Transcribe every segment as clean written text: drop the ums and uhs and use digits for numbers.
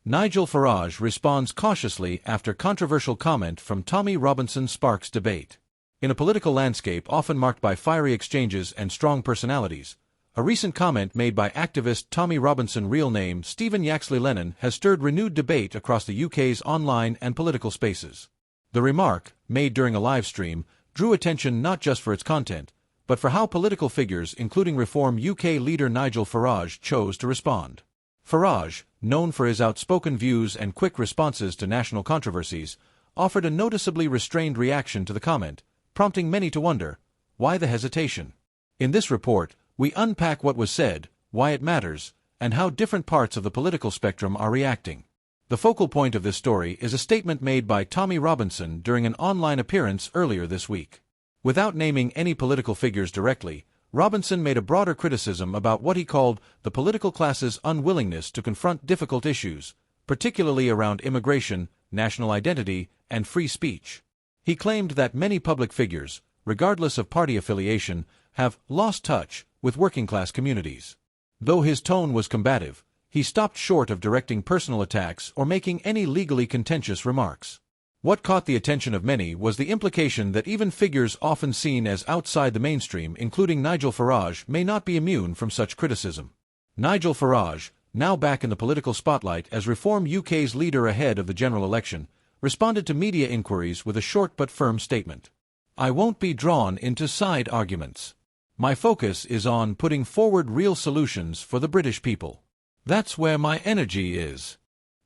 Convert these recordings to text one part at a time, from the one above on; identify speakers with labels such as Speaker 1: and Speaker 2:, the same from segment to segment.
Speaker 1: Nigel Farage responds cautiously after controversial comment from Tommy Robinson sparks debate. In a political landscape often marked by fiery exchanges and strong personalities, a recent comment made by activist Tommy Robinson, real name Stephen Yaxley-Lennon, has stirred renewed debate across the UK's online and political spaces. The remark, made during a live stream, drew attention not just for its content, but for how political figures, including Reform UK leader Nigel Farage, chose to respond. Farage, known for his outspoken views and quick responses to national controversies, offered a noticeably restrained reaction to the comment, prompting many to wonder, why the hesitation? In this report, we unpack what was said, why it matters, and how different parts of the political spectrum are reacting. The focal point of this story is a statement made by Tommy Robinson during an online appearance earlier this week. Without naming any political figures directly, Robinson made a broader criticism about what he called the political class's unwillingness to confront difficult issues, particularly around immigration, national identity, and free speech. He claimed that many public figures, regardless of party affiliation, have lost touch with working-class communities. Though his tone was combative, he stopped short of directing personal attacks or making any legally contentious remarks. What caught the attention of many was the implication that even figures often seen as outside the mainstream, including Nigel Farage, may not be immune from such criticism. Nigel Farage, now back in the political spotlight as Reform UK's leader ahead of the general election, responded to media inquiries with a short but firm statement. "I won't be drawn into side arguments. My focus is on putting forward real solutions for the British people. That's where my energy is."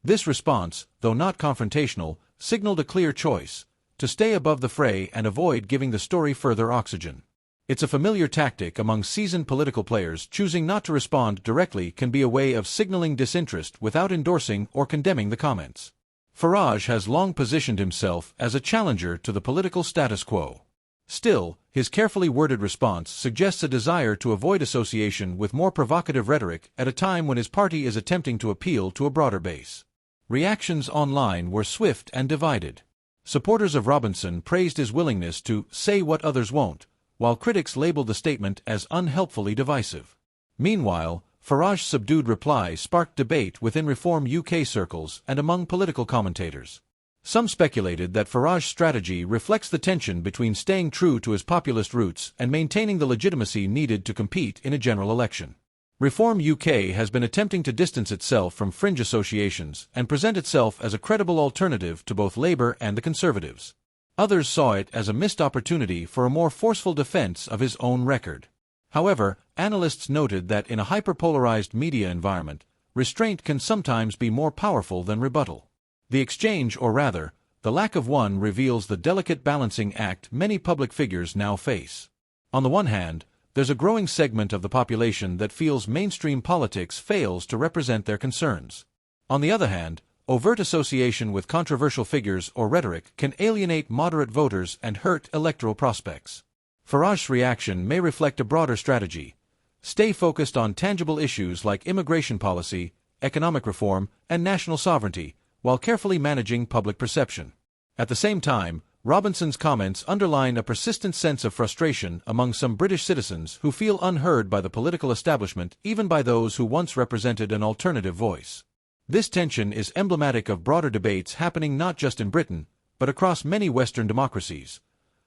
Speaker 1: This response, though not confrontational, signaled a clear choice: to stay above the fray and avoid giving the story further oxygen. It's a familiar tactic among seasoned political players. Choosing not to respond directly can be a way of signaling disinterest without endorsing or condemning the comments. Farage has long positioned himself as a challenger to the political status quo. Still, his carefully worded response suggests a desire to avoid association with more provocative rhetoric at a time when his party is attempting to appeal to a broader base. Reactions online were swift and divided. Supporters of Robinson praised his willingness to say what others won't, while critics labeled the statement as unhelpfully divisive. Meanwhile, Farage's subdued reply sparked debate within Reform UK circles and among political commentators. Some speculated that Farage's strategy reflects the tension between staying true to his populist roots and maintaining the legitimacy needed to compete in a general election. Reform UK has been attempting to distance itself from fringe associations and present itself as a credible alternative to both Labour and the Conservatives. Others saw it as a missed opportunity for a more forceful defence of his own record. However, analysts noted that in a hyperpolarised media environment, restraint can sometimes be more powerful than rebuttal. The exchange, or rather, the lack of one, reveals the delicate balancing act many public figures now face. On the one hand, there's a growing segment of the population that feels mainstream politics fails to represent their concerns. On the other hand, overt association with controversial figures or rhetoric can alienate moderate voters and hurt electoral prospects. Farage's reaction may reflect a broader strategy: stay focused on tangible issues like immigration policy, economic reform, and national sovereignty, while carefully managing public perception. At the same time, Robinson's comments underline a persistent sense of frustration among some British citizens who feel unheard by the political establishment, even by those who once represented an alternative voice. This tension is emblematic of broader debates happening not just in Britain, but across many Western democracies.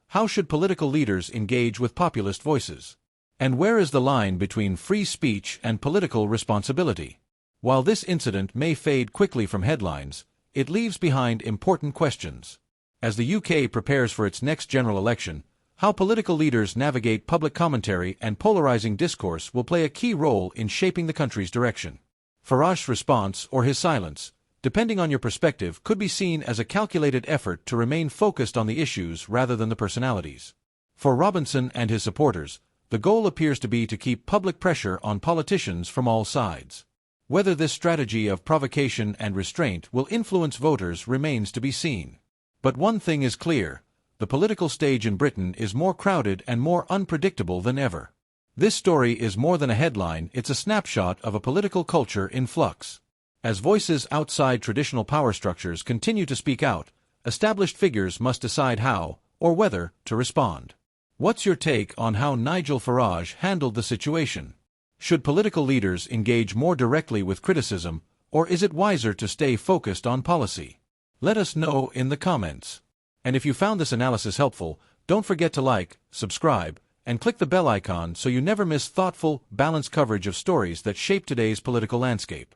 Speaker 1: How should political leaders engage with populist voices? And where is the line between free speech and political responsibility? While this incident may fade quickly from headlines, it leaves behind important questions. As the UK prepares for its next general election, how political leaders navigate public commentary and polarizing discourse will play a key role in shaping the country's direction. Farage's response, or his silence, depending on your perspective, could be seen as a calculated effort to remain focused on the issues rather than the personalities. For Robinson and his supporters, the goal appears to be to keep public pressure on politicians from all sides. Whether this strategy of provocation and restraint will influence voters remains to be seen. But one thing is clear: the political stage in Britain is more crowded and more unpredictable than ever. This story is more than a headline, it's a snapshot of a political culture in flux. As voices outside traditional power structures continue to speak out, established figures must decide how, or whether, to respond. What's your take on how Nigel Farage handled the situation? Should political leaders engage more directly with criticism, Or is it wiser to stay focused on policy? Let us know in the comments. And if you found this analysis helpful, don't forget to like, subscribe, and click the bell icon so you never miss thoughtful, balanced coverage of stories that shape today's political landscape.